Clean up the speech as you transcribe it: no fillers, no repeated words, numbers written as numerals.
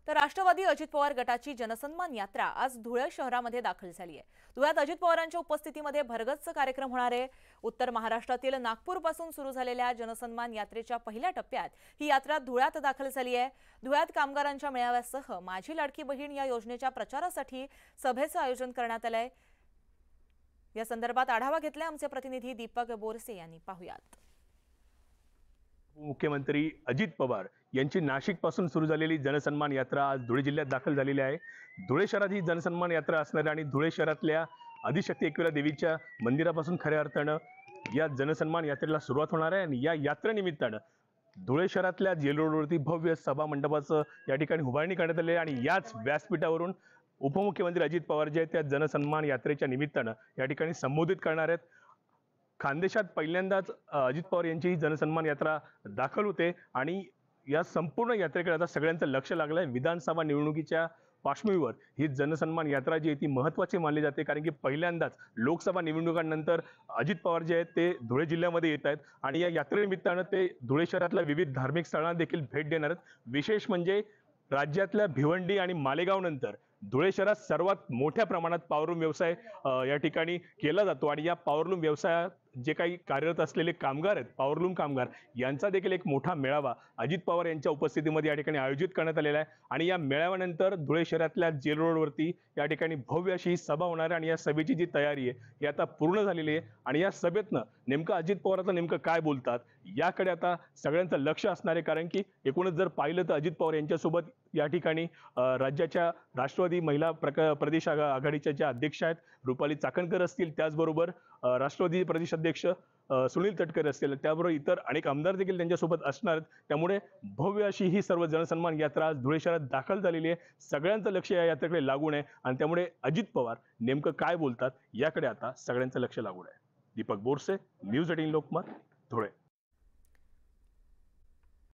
तर राष्ट्रवादी अजित पवार गटाची जनसन्मान यात्रा आज धुळे शहरामध्ये दाखल झाली आहे। धुळ्यात अजित पवारांच्या उपस्थितीमध्ये भरगच्च कार्यक्रम होणार आहे। उत्तर महाराष्ट्रातील नागपूरपासून सुरू झालेल्या जनसन्मान यात्रेच्या पहिल्या टप्प्यात ही यात्रा धुळ्यात दाखल झाली आहे। धुळ्यात कामगारांच्या मेळाव्यासह माझी लाडकी बहीण या योजनेच्या प्रचारासाठी सभेचं आयोजन करण्यात आलंय। या संदर्भात आढावा घेतलाय आमचे प्रतिनिधी दीपक बोरसे यांनी। पाहूयात। मुख्यमंत्री अजित पवार यांची नाशिक पासून सुरू झालेली जनसन्मान यात्रा आज धुळे जिल्ह्यात दाखल झालेली आहे। धुळे शहरात ही जनसन्मान यात्रा असणार आणि धुळे शहरातल्या आदिशक्ती एकविरा देवीच्या मंदिरापासून खऱ्या अर्थानं या जनसन्मान यात्रेला सुरुवात होणार आहे आणि या यात्रेनिमित्तानं धुळे शहरातल्या जेल रोडवरती भव्य सभा मंडपाचं या ठिकाणी उभारणी करण्यात आली आहे आणि याच व्यासपीठावरून उपमुख्यमंत्री अजित पवार जे आहेत त्या जनसन्मान यात्रेच्या निमित्तानं या ठिकाणी संबोधित करणार आहेत। खानदेशात पहिल्यांदाच अजित पवार यांची ही जनसन्मान यात्रा दाखल होते आणि या संपूर्ण यात्रेकडे आता सगळ्यांचं लक्ष लागलंय। विधानसभा निवडणुकीच्या पार्श्वभूमीवर ही जनसन्मान यात्रा जी आहे ती महत्त्वाची मानली जाते, कारण की पहिल्यांदाच लोकसभा निवडणुकांनंतर अजित पवार जे आहेत ते धुळे जिल्ह्यामध्ये येत आहेत आणि या यात्रेनिमित्तानं ते धुळे शहरातल्या विविध धार्मिक स्थळांना देखील भेट देणार आहेत। विशेष म्हणजे राज्यातल्या भिवंडी आणि मालेगाव नंतर धुळे शहरात सर्वात मोठ्या प्रमाणात पॉवरलूम व्यवसाय या ठिकाणी केला जातो आणि या पॉवरलूम व्यवसायात जे काही कार्यरत असलेले कामगार आहेत, पॉवरलूम कामगार, यांचा देखील एक मोठा मेळावा अजित पवार यांच्या उपस्थितीमध्ये या ठिकाणी आयोजित करण्यात आलेला आहे आणि या मेळाव्यानंतर धुळे शहरातल्या जेल रोडवरती या ठिकाणी भव्य अशी सभा होणार आहे आणि या सभेची जी तयारी आहे ही आता पूर्ण झालेली आहे आणि या सभेतनं नेमकं अजित पवार आता नेमकं काय बोलतात याकडे आता सगळ्यांचं लक्ष असणार आहे, कारण की एकूणच जर पाहिलं तर अजित पवार यांच्यासोबत या ठिकाणी राज्याच्या राष्ट्रवादी महिला प्रदेश आघाडीच्या ज्या अध्यक्ष आहेत रुपाली चाकणकर असतील, त्याचबरोबर राष्ट्रवादी प्रदेश अध्यक्ष सुनील तटकरे असतील, त्याबरोबर इतर अनेक आमदार देखील त्यांच्यासोबत असणार आहेत। त्यामुळे भव्य अशी ही सर्व जनसन्मान यात्रा आज धुळे शहरात दाखल झालेली आहे। सगळ्यांचं लक्ष या यात्रेकडे लागून आहे आणि त्यामुळे अजित पवार नेमकं काय बोलतात याकडे आता सगळ्यांचं लक्ष लागून आहे। दीपक बोरसे, न्यूज 18 लोकमत, धुळे।